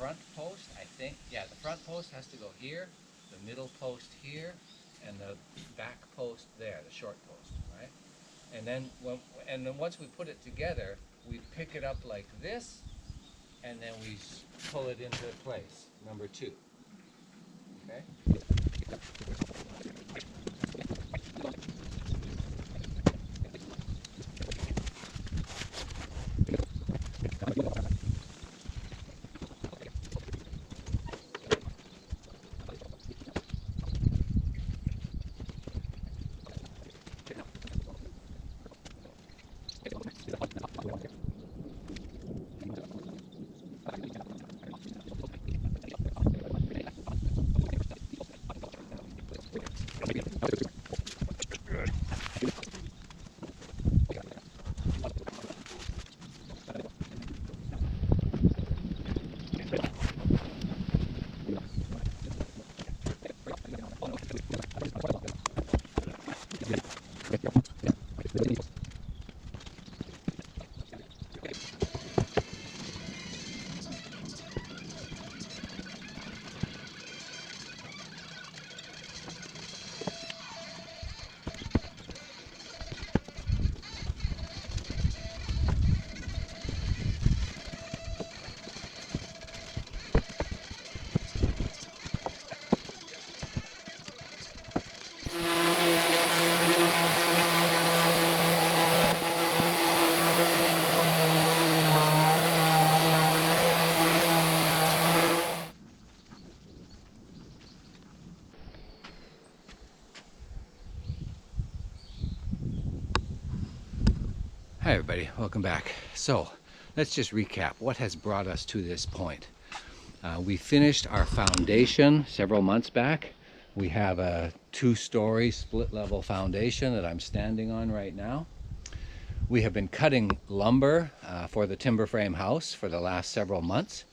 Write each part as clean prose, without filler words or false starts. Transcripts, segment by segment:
front post, I think, yeah, the front post has to go here, the middle post here, and the back post there, the short post, right? And then once we put it together, we pick it up like this, and then we pull it into place, number 2. Okay? Hi everybody, welcome back. So let's just recap what has brought us to this point. We finished our foundation several months back. We have a 2-story split level foundation that I'm standing on right now. We have been cutting lumber for the timber frame house for the last several months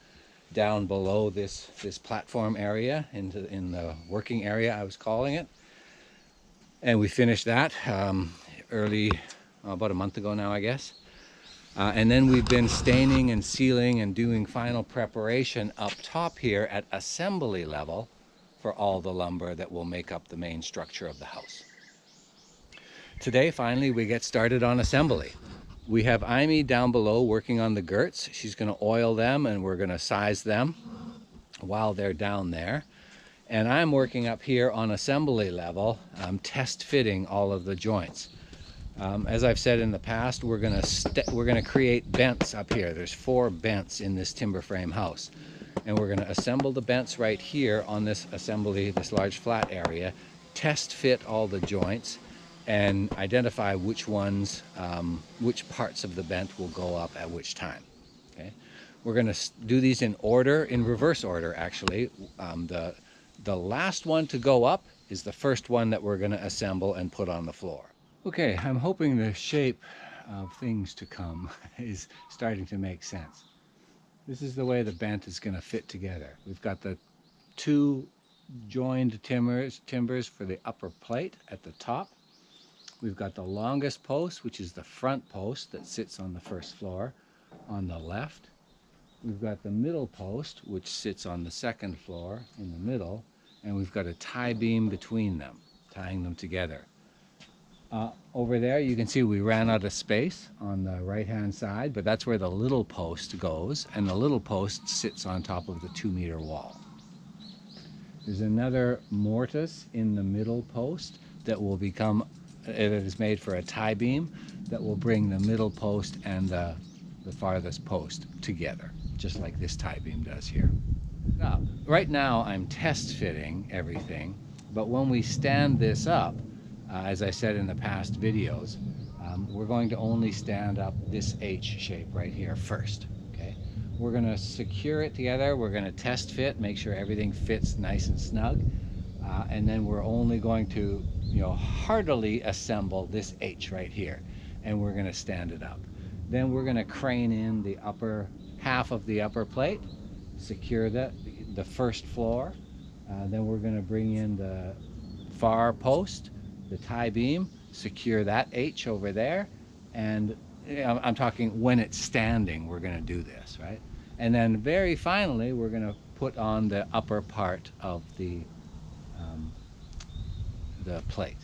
down below this platform area in the working area, I was calling it. And we finished that about a month ago now, I guess. And then we've been staining and sealing and doing final preparation up top here at assembly level for all the lumber that will make up the main structure of the house. Today, finally, we get started on assembly. We have Amy down below working on the girts. She's going to oil them and we're going to size them while they're down there. And I'm working up here on assembly level, test fitting all of the joints. As I've said in the past, we're gonna create BENTS up here. There's 4 BENTS in this timber frame house, and we're gonna assemble the BENTS right here on this large flat area, test fit all the joints, and identify which parts of the BENT will go up at which time. Okay, we're gonna do these in reverse order actually. The last one to go up is the first one that we're gonna assemble and put on the floor. Okay, I'm hoping the shape of things to come is starting to make sense. This is the way the BENT is going to fit together. We've got the 2 joined timbers for the upper plate at the top. We've got the longest post, which is the front post that sits on the first floor on the left. We've got the middle post, which sits on the second floor in the middle, and we've got a tie beam between them, tying them together. Over there you can see we ran out of space on the right hand side, but that's where the little post goes, and the little post sits on top of the 2-meter wall. There's another mortise in the middle post that will it is made for a tie beam that will bring the middle post and the farthest post together, just like this tie beam does here. Now, right now I'm test fitting everything, but when we stand this up, as I said in the past videos, we're going to only stand up this H shape right here first. Okay, we're going to secure it together. We're going to test fit, make sure everything fits nice and snug, and then we're only going to, heartily assemble this H right here, and we're going to stand it up. Then we're going to crane in the upper half of the upper plate, secure the first floor. Then we're going to bring in the far post, the tie beam, secure that H over there, and I'm talking when it's standing we're going to do this, right? And then very finally, we're going to put on the upper part of the plate.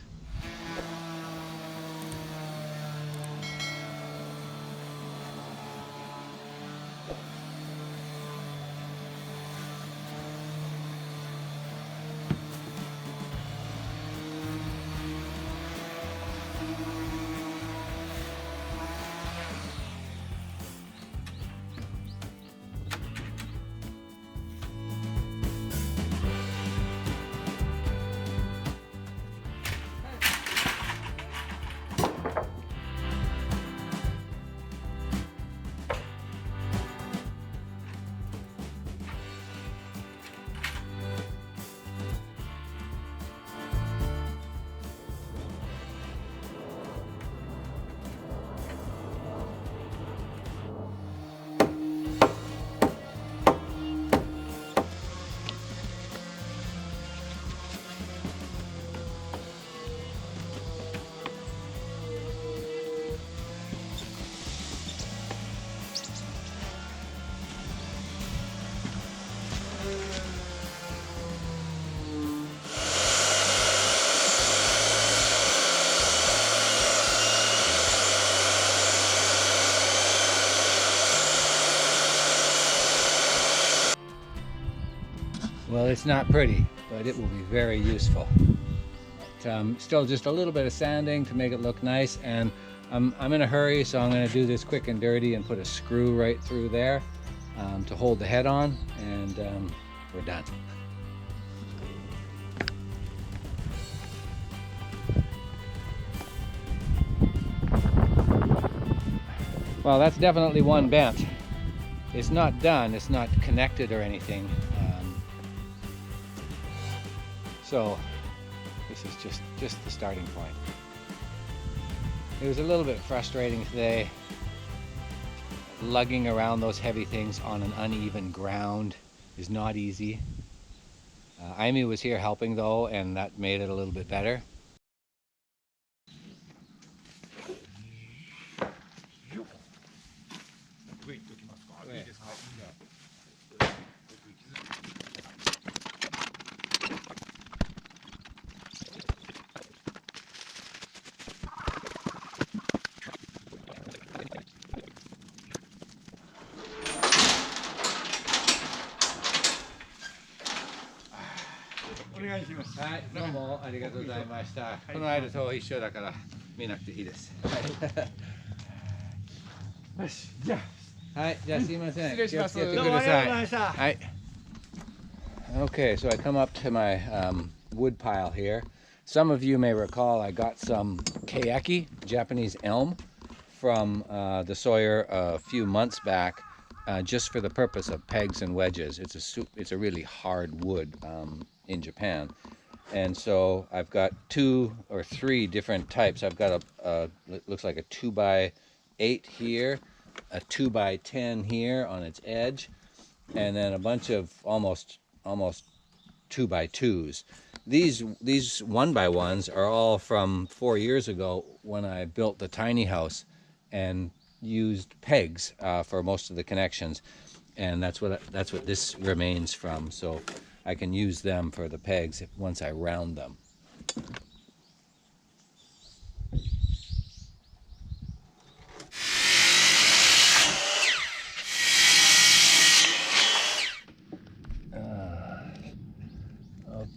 Well, it's not pretty, but it will be very useful. But, still just a little bit of sanding to make it look nice, and I'm in a hurry, so I'm going to do this quick and dirty and put a screw right through there to hold the head on, and we're done. Well, that's definitely one bent. It's not done, it's not connected or anything. So this is just the starting point. It was a little bit frustrating today, lugging around those heavy things on an uneven ground is not easy. Amy was here helping though, and that made it a little bit better.はい、どうもありがとうございました。この間と一緒だから見なくていいです。よし、じゃあ。はい、じゃあすいません。失礼します。どうもありがとうございました。はい。Okay, so I come up to my wood pile here. Some of you may recall I got some keiki, Japanese elm, from the Sawyer a few months back, just for the purpose of pegs and wedges. It's a really hard wood in Japan, and so I've got 2 or 3 different types. I've got it looks like a 2x8 here, a 2x10 here on its edge, and then a bunch of almost 2x2s. These 1x1s are all from 4 years ago when I built the tiny house and used pegs for most of the connections, and that's what this remains from. So I can use them for the pegs once I round them.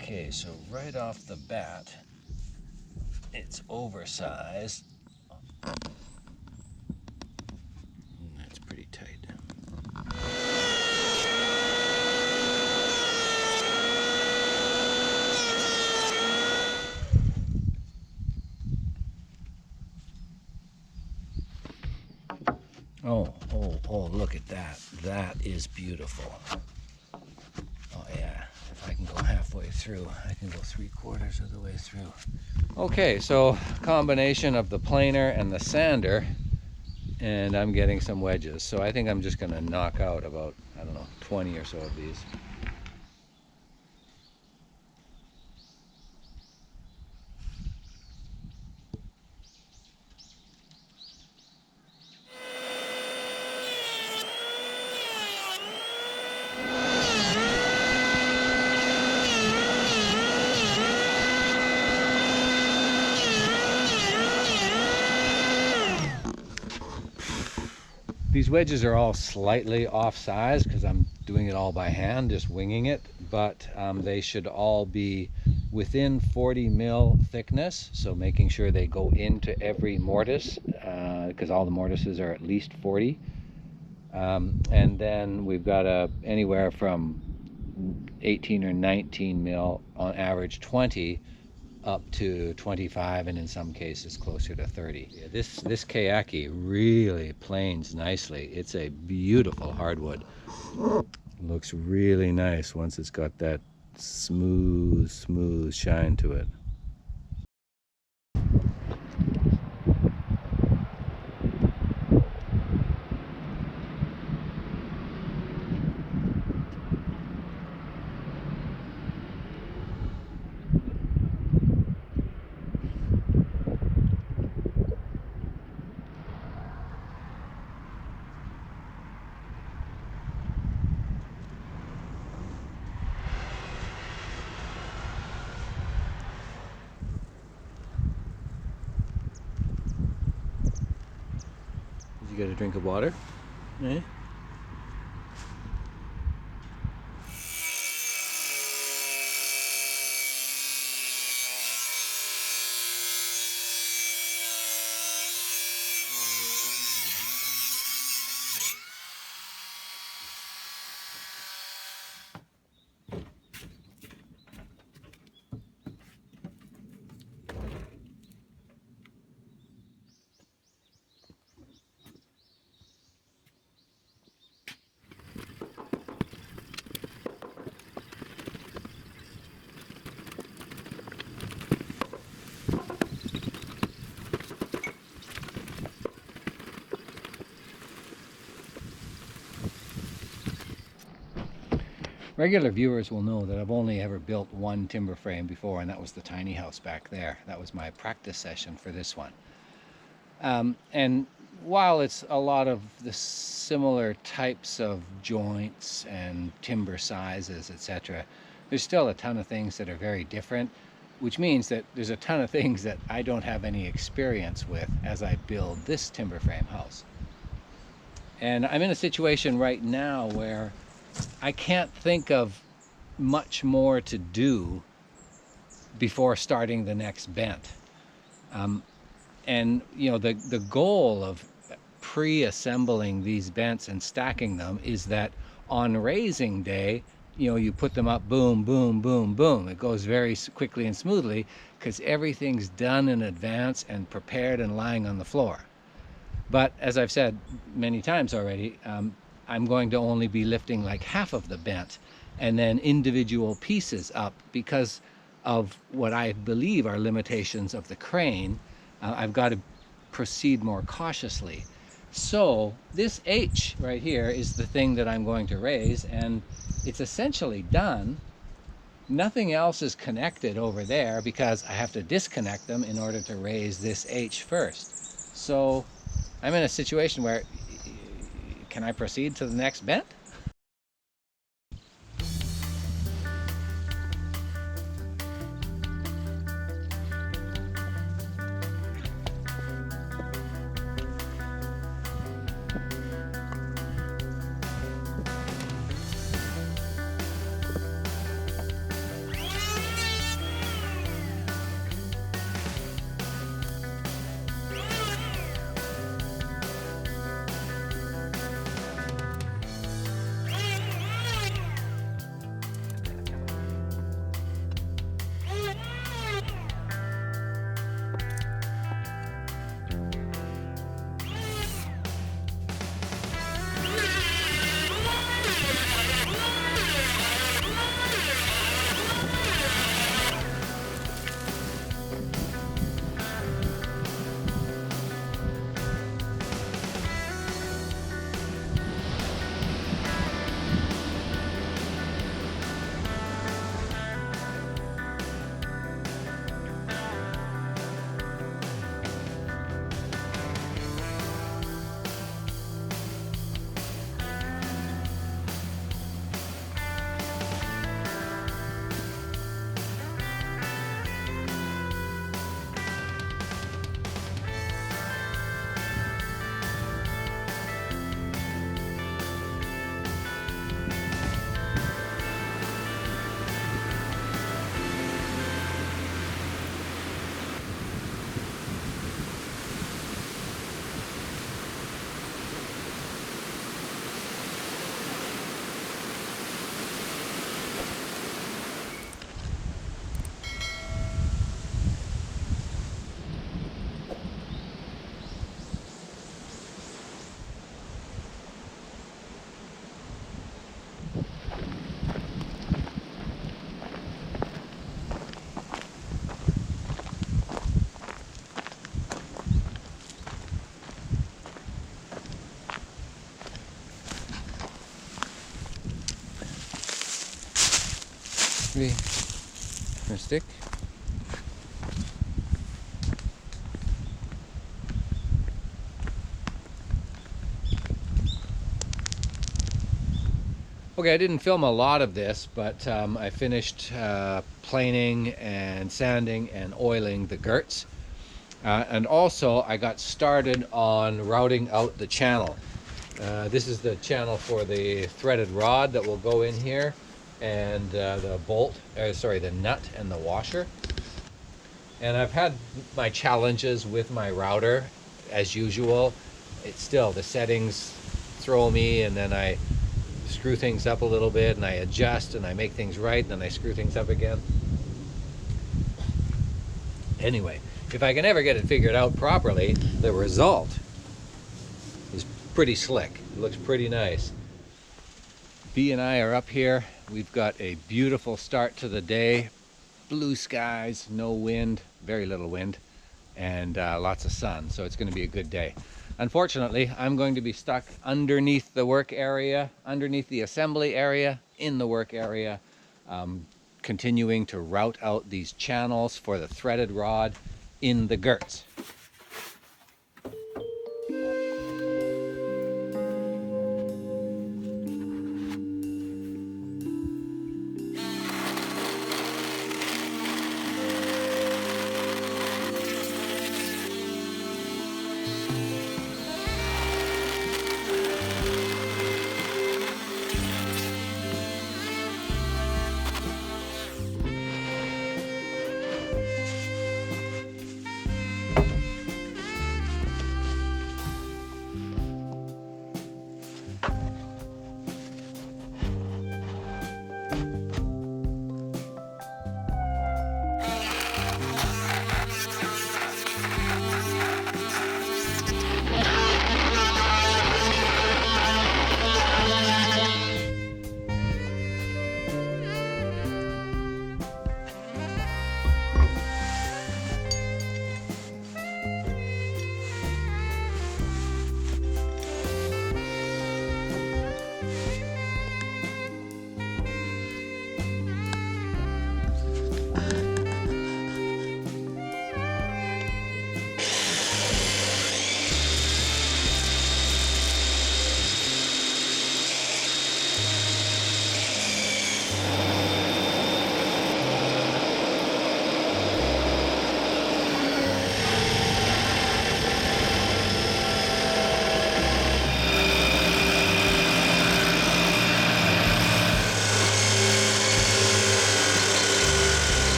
Okay, so right off the bat, it's oversized. That's pretty tight. Oh, look at that. That is beautiful. Oh yeah, if I can go halfway through, I can go 3/4 of the way through. Okay, so combination of the planer and the sander, and I'm getting some wedges. So I think I'm just gonna knock out about, I don't know, 20 or so of these. These wedges are all slightly off size because I'm doing it all by hand, just winging it, but they should all be within 40 mil thickness, so making sure they go into every mortise, because all the mortises are at least 40. And then we've got anywhere from 18 or 19 mil, on average 20, up to 25, and in some cases closer to 30. Yeah, this keyaki really planes nicely. It's a beautiful hardwood. Looks really nice once it's got that smooth shine to it. Did you get a drink of water? Eh? Regular viewers will know that I've only ever built one timber frame before, and that was the tiny house back there. That was my practice session for this one. And while it's a lot of the similar types of joints and timber sizes, etc., there's still a ton of things that are very different, which means that there's a ton of things that I don't have any experience with as I build this timber frame house. And I'm in a situation right now where I can't think of much more to do before starting the next bent. And you know, the goal of pre-assembling these bents and stacking them is that on raising day, you know, you put them up, boom, boom, boom, boom. It goes very quickly and smoothly because everything's done in advance and prepared and lying on the floor. But as I've said many times already, I'm going to only be lifting like half of the bent and then individual pieces up because of what I believe are limitations of the crane. I've got to proceed more cautiously. So this H right here is the thing that I'm going to raise, and it's essentially done. Nothing else is connected over there because I have to disconnect them in order to raise this H first. So I'm in a situation where, can I proceed to the next bent? Actually, for a stick. Okay, I didn't film a lot of this, but I finished planing and sanding and oiling the girts. And also I got started on routing out the channel. This is the channel for the threaded rod that will go in here, and the bolt, sorry, the nut and the washer. And I've had my challenges with my router as usual. It's still, the settings throw me, and then I screw things up a little bit, and I adjust and I make things right, and then I screw things up again. Anyway, if I can ever get it figured out properly, the result is pretty slick. It looks pretty nice. B and I are up here. We've got a beautiful start to the day. Blue skies, no wind, very little wind, and lots of sun, so it's going to be a good day. Unfortunately, I'm going to be stuck underneath the work area, underneath the assembly area, in the work area, continuing to route out these channels for the threaded rod in the girts.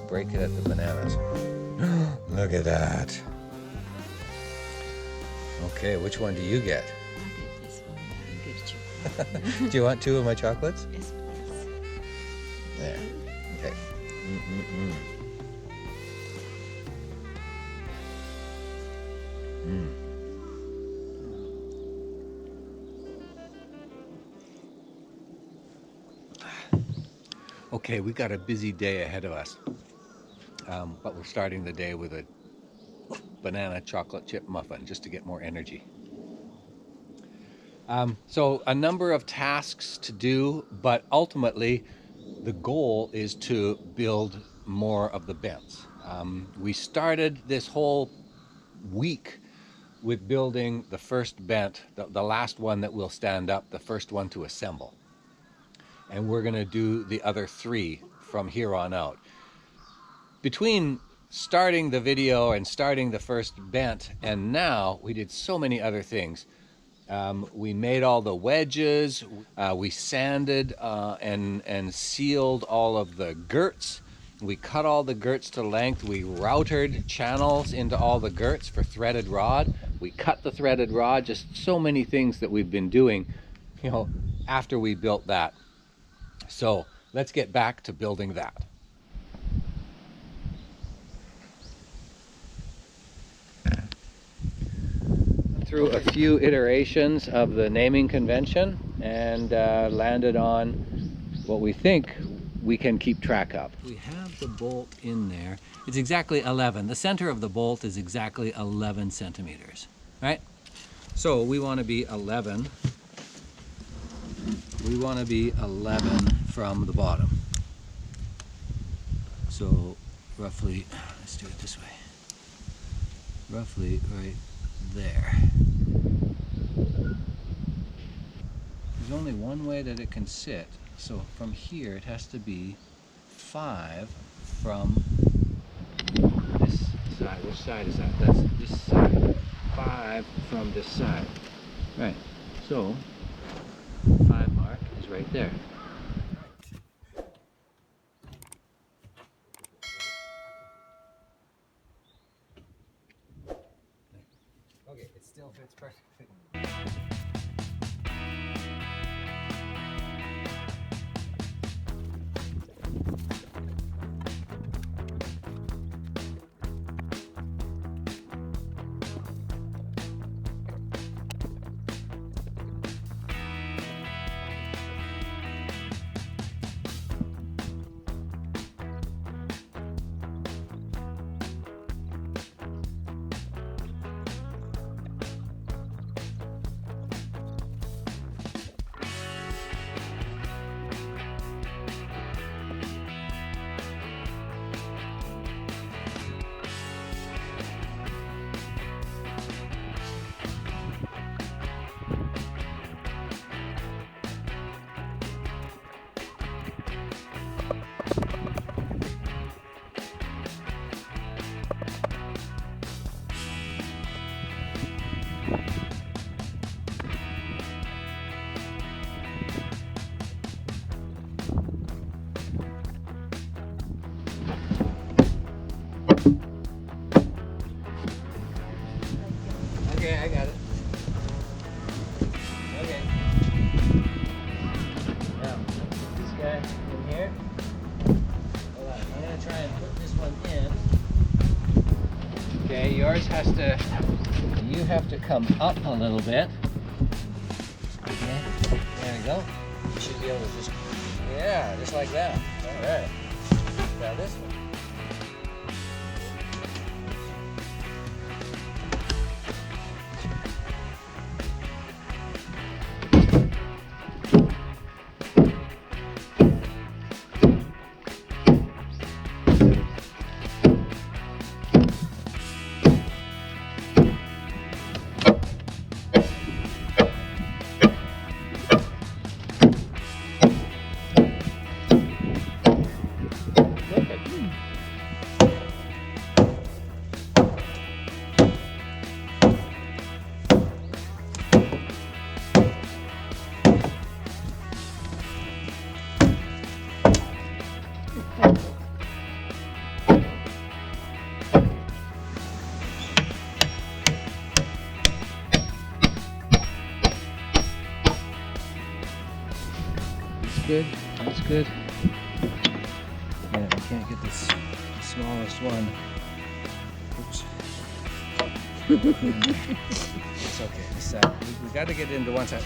Break it at the bananas. Look at that. Okay, which one do you get? I get this one. I get chocolate. Do you want two of my chocolates? Yes, please. There. Okay. Okay, we got a busy day ahead of us. But we're starting the day with a banana chocolate chip muffin just to get more energy. So a number of tasks to do, but ultimately the goal is to build more of the BENTS. We started this whole week with building the first bent, the last one that will stand up, the first one to assemble. And we're going to do the other three from here on out. Between starting the video and starting the first bent and now, we did so many other things. We made all the wedges, we sanded and sealed all of the girts. We cut all the girts to length. We routed channels into all the girts for threaded rod. We cut the threaded rod, just so many things that we've been doing, you know, after we built that. So let's get back to building that. Through a few iterations of the naming convention and landed on what we think we can keep track of. We have the bolt in there. It's exactly 11. The center of the bolt is exactly 11 centimeters, right? So we want to be 11 We want to be 11 from the bottom. So roughly, let's do it this way. Roughly right there. There's only one way that it can sit. So from here it has to be 5 from this side. Which side is that? That's this side. 5 from this side. Right. So 5 mark is right there. Okay, it still fits perfectly. Okay, I got it. Okay. Now, put this guy in here. Hold on, I'm gonna try and put this one in. Okay, yours has to, you have to come up a little bit. Okay, there we go. You should be able to just, yeah, just like that. All right. Now this one. Good. That's good. Yeah, I can't get this the smallest one. Oops. It's okay. This we got to get into one side.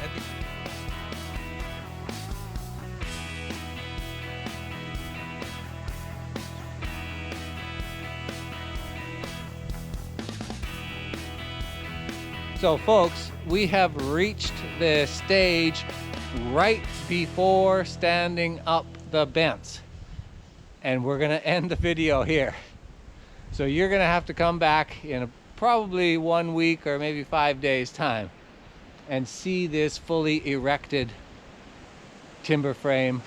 So, folks, we have reached the stage right before standing up the BENTS, and we're gonna end the video here. So you're gonna have to come back in probably 1 week or maybe 5 days time and see this fully erected timber frame.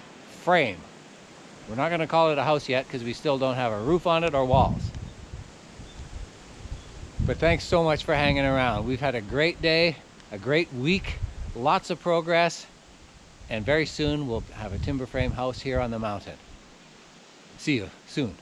We're not gonna call it a house yet because we still don't have a roof on it or walls. But thanks so much for hanging around. We've had a great day, a great week, lots of progress. And very soon we'll have a timber frame house here on the mountain. See you soon.